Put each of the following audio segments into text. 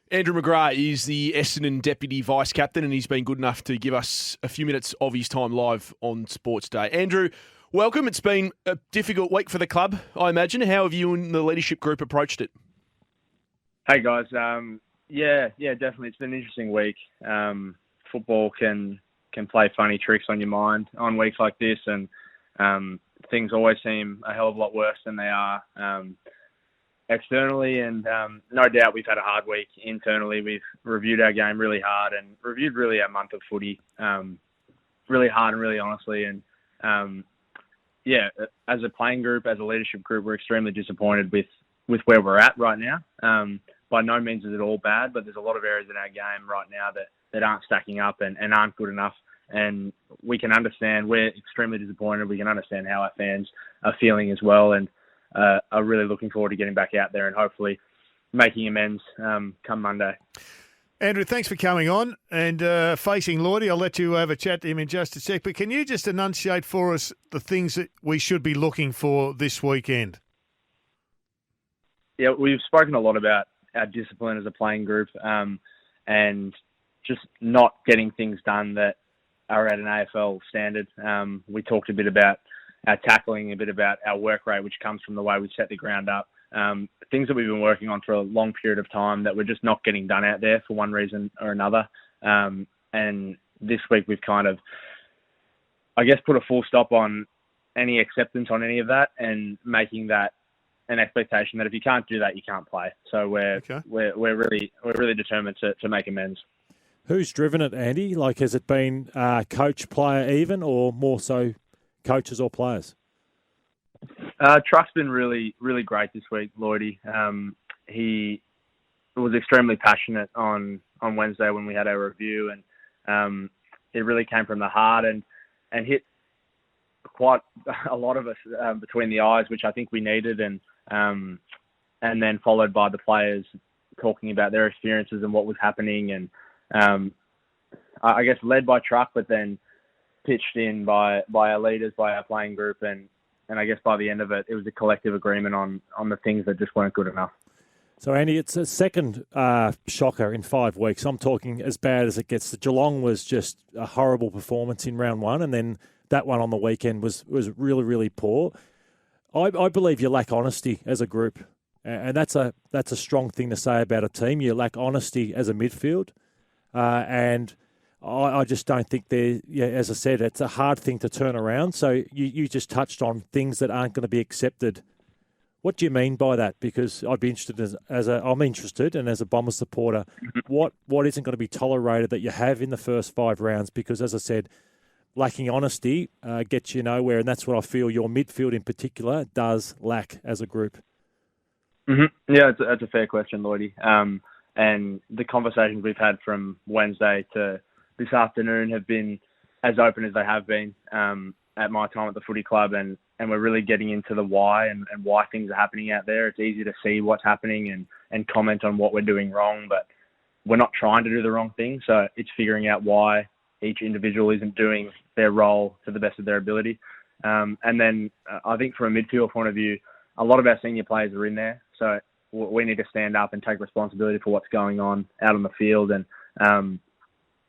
Andrew McGrath is the Essendon Deputy Vice Captain, and he's been good enough to give us a few minutes of his time live on Sports Day. Andrew, welcome. It's been a difficult week for the club, I imagine. How have you and the leadership group approached it? Hey, guys. Yeah, definitely. It's been an interesting week. Football can play funny tricks on your mind on weeks like this, and things always seem a hell of a lot worse than they are externally, and no doubt we've had a hard week internally. We've reviewed our game really hard and reviewed really our month of footy really hard and really honestly. And as a playing group, as a leadership group, we're extremely disappointed with where we're at right now. By no means is it all bad, but there's a lot of areas in our game right now that aren't stacking up and aren't good enough. And we can understand, we're extremely disappointed. We can understand how our fans are feeling as well, and are really looking forward to getting back out there and hopefully making amends come Monday. Andrew, thanks for coming on and facing Lloydie. I'll let you have a chat to him in just a sec, but can you just enunciate for us the things that we should be looking for this weekend? Yeah, we've spoken a lot about our discipline as a playing group and just not getting things done that are at an AFL standard. We talked a bit about our tackling, a bit about our work rate, which comes from the way we set the ground up. Things that we've been working on for a long period of time that we're just not getting done out there for one reason or another. And this week we've kind of, I guess, put a full stop on any acceptance on any of that and making that an expectation that if you can't do that, you can't play. So we're really determined to make amends. Who's driven it, Andy? Like, has it been coach, player even, or more so coaches or players? Truck's been really, really great this week, Lloydie. He was extremely passionate on Wednesday when we had our review, and it really came from the heart and hit quite a lot of us between the eyes, which I think we needed, and then followed by the players talking about their experiences and what was happening, and I guess led by Truck, but then pitched in by our leaders, by our playing group, and I guess by the end of it, it was a collective agreement on the things that just weren't good enough. So, Andy, it's a second shocker in 5 weeks. I'm talking as bad as it gets. The Geelong was just a horrible performance in round one, and then that one on the weekend was really, really poor. I believe you lack honesty as a group, and that's a strong thing to say about a team. You lack honesty as a midfield, and I just don't think as I said, it's a hard thing to turn around. So you just touched on things that aren't going to be accepted. What do you mean by that? Because I'd be interested I'm interested, and as a Bomber supporter, what isn't going to be tolerated that you have in the first 5 rounds? Because as I said, lacking honesty gets you nowhere, and that's what I feel your midfield in particular does lack as a group. Mm-hmm. Yeah, it's a fair question, Lloydie. And the conversations we've had from Wednesday to this afternoon have been as open as they have been at my time at the footy club, and we're really getting into the why and why things are happening out there. It's easy to see what's happening and comment on what we're doing wrong, but we're not trying to do the wrong thing. So it's figuring out why each individual isn't doing their role to the best of their ability. And then I think from a midfield point of view, a lot of our senior players are in there. So we need to stand up and take responsibility for what's going on out on the field. And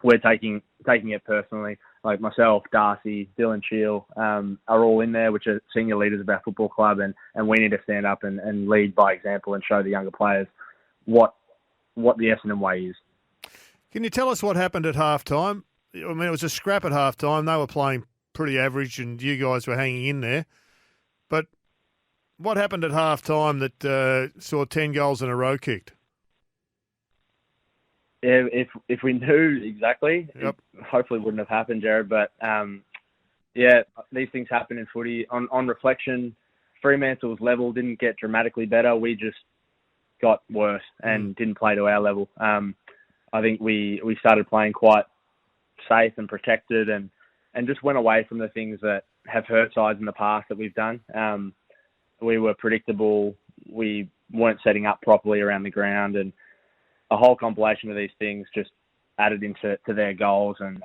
we're taking it personally. Like myself, Darcy, Dylan Shield are all in there, which are senior leaders of our football club. And we need to stand up and lead by example and show the younger players what the Essendon way is. Can you tell us what happened at halftime? I mean, it was a scrap at halftime. They were playing pretty average and you guys were hanging in there. But what happened at halftime that saw 10 goals in a row kicked? Yeah, if we knew exactly, Yep. It hopefully wouldn't have happened, Jared. But, yeah, these things happen in footy. On reflection, Fremantle's level didn't get dramatically better. We just got worse and didn't play to our level. I think we started playing quite safe and protected and just went away from the things that have hurt sides in the past that we've done. We were predictable. We weren't setting up properly around the ground, and a whole compilation of these things just added into their goals. And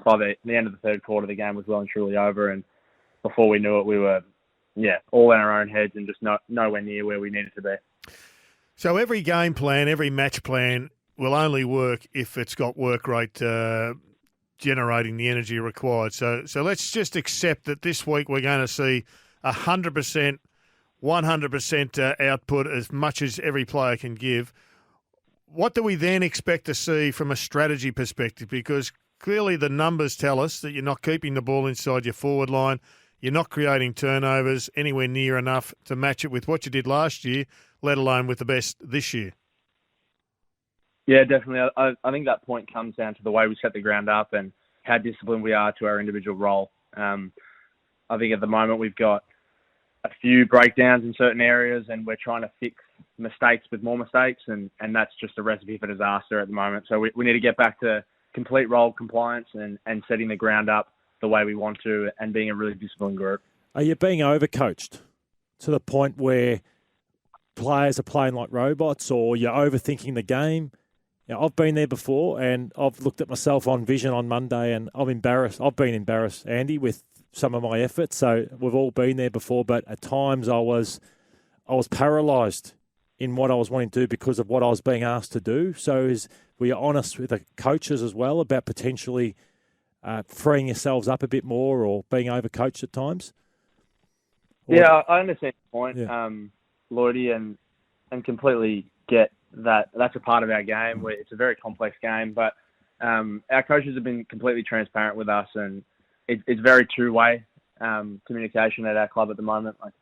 by the end of the third quarter, the game was well and truly over. And before we knew it, we were all in our own heads and just nowhere near where we needed to be. So every game plan, every match plan will only work if it's got work rate generating the energy required. So let's just accept that this week we're going to see 100%, 100% output as much as every player can give. What do we then expect to see from a strategy perspective? Because clearly the numbers tell us that you're not keeping the ball inside your forward line. You're not creating turnovers anywhere near enough to match it with what you did last year, let alone with the best this year. Yeah, definitely. I think that point comes down to the way we set the ground up and how disciplined we are to our individual role. I think at the moment we've got a few breakdowns in certain areas and we're trying to fix mistakes with more mistakes, and that's just a recipe for disaster at the moment. So we need to get back to complete role compliance and setting the ground up the way we want to and being a really disciplined group. Are you being overcoached to the point where players are playing like robots, or you're overthinking the game? You know, I've been there before, and I've looked at myself on Vision on Monday, and I'm embarrassed. I've been embarrassed, Andy, with some of my efforts. So we've all been there before, but at times I was paralysed in what I was wanting to do because of what I was being asked to do. So were you honest with the coaches as well about potentially freeing yourselves up a bit more or being overcoached at times? Yeah, I understand the point, Yeah. Lloydie, and completely get that. That's a part of our game. It's a very complex game, but our coaches have been completely transparent with us, and it's very two-way communication at our club at the moment. Like,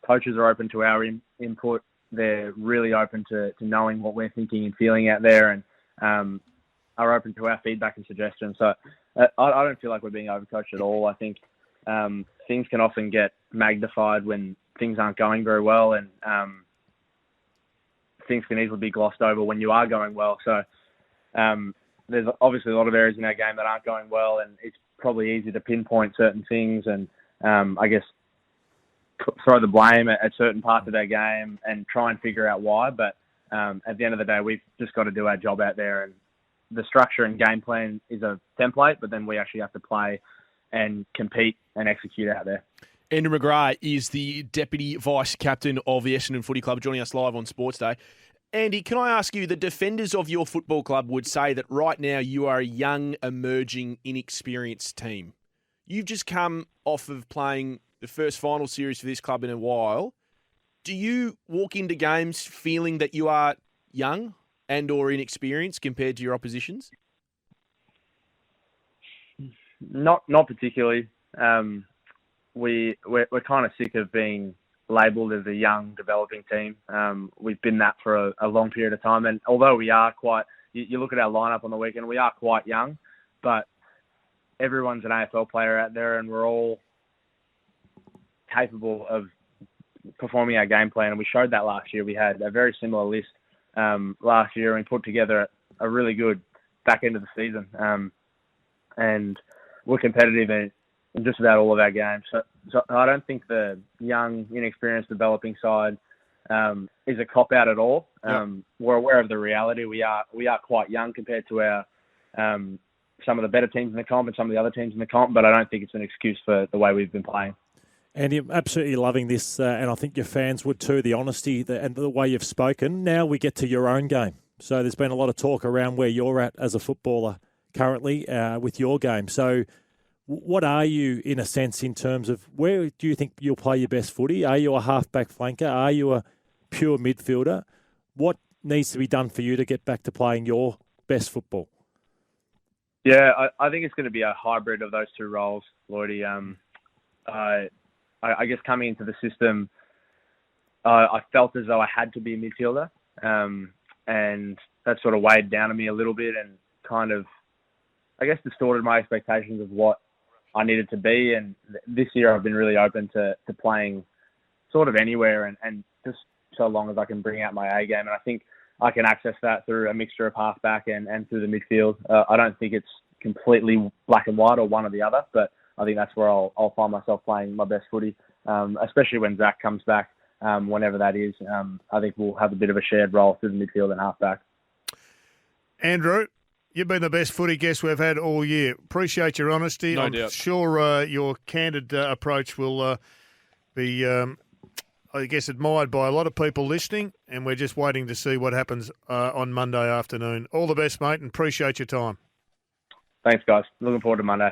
coaches are open to our input. They're really open to knowing what we're thinking and feeling out there, and are open to our feedback and suggestions. So I don't feel like we're being overcoached at all. I think things can often get magnified when things aren't going very well, and things can easily be glossed over when you are going well. So there's obviously a lot of areas in our game that aren't going well, and it's probably easy to pinpoint certain things and I guess throw the blame at certain parts of our game and try and figure out why. But at the end of the day, we've just got to do our job out there, and the structure and game plan is a template, but then we actually have to play and compete and execute out there. Andrew McGrath is the Deputy Vice Captain of the Essendon Footy Club, joining us live on Sports Day. Andy, can I ask you, the defenders of your football club would say that right now you are a young, emerging, inexperienced team. You've just come off of playing the first final series for this club in a while. Do you walk into games feeling that you are young and or inexperienced compared to your oppositions? Not particularly. We're kind of sick of being labelled as a young, developing team. We've been that for a long period of time, and although we are quite, you look at our lineup on the weekend, we are quite young, but everyone's an AFL player out there, and we're all capable of performing our game plan, and we showed that last year. We had a very similar list last year, and put together a really good back end of the season, and we're competitive in just about all of our games. So I don't think the young, inexperienced, developing side is a cop-out at all. Yep. We're aware of the reality. We are quite young compared to our some of the better teams in the comp and some of the other teams in the comp, but I don't think it's an excuse for the way we've been playing. And you're absolutely loving this, and I think your fans would too, the honesty and the way you've spoken. Now we get to your own game. So there's been a lot of talk around where you're at as a footballer currently with your game. So what are you, in a sense, in terms of where do you think you'll play your best footy? Are you a half-back flanker? Are you a pure midfielder? What needs to be done for you to get back to playing your best football? Yeah, I think it's going to be a hybrid of those two roles, Lloydie. I guess coming into the system, I felt as though I had to be a midfielder, and that sort of weighed down on me a little bit and kind of, I guess, distorted my expectations of what I needed to be. And this year I've been really open to playing sort of anywhere and just so long as I can bring out my A game. And I think I can access that through a mixture of halfback and through the midfield. I don't think it's completely black and white or one or the other, but I think that's where I'll find myself playing my best footy, especially when Zach comes back, whenever that is. I think we'll have a bit of a shared role through the midfield and halfback. Andrew, you've been the best footy guest we've had all year. Appreciate your honesty. No I'm doubt. sure your candid approach will be I guess, admired by a lot of people listening, and we're just waiting to see what happens on Monday afternoon. All the best, mate, and appreciate your time. Thanks, guys. Looking forward to Monday.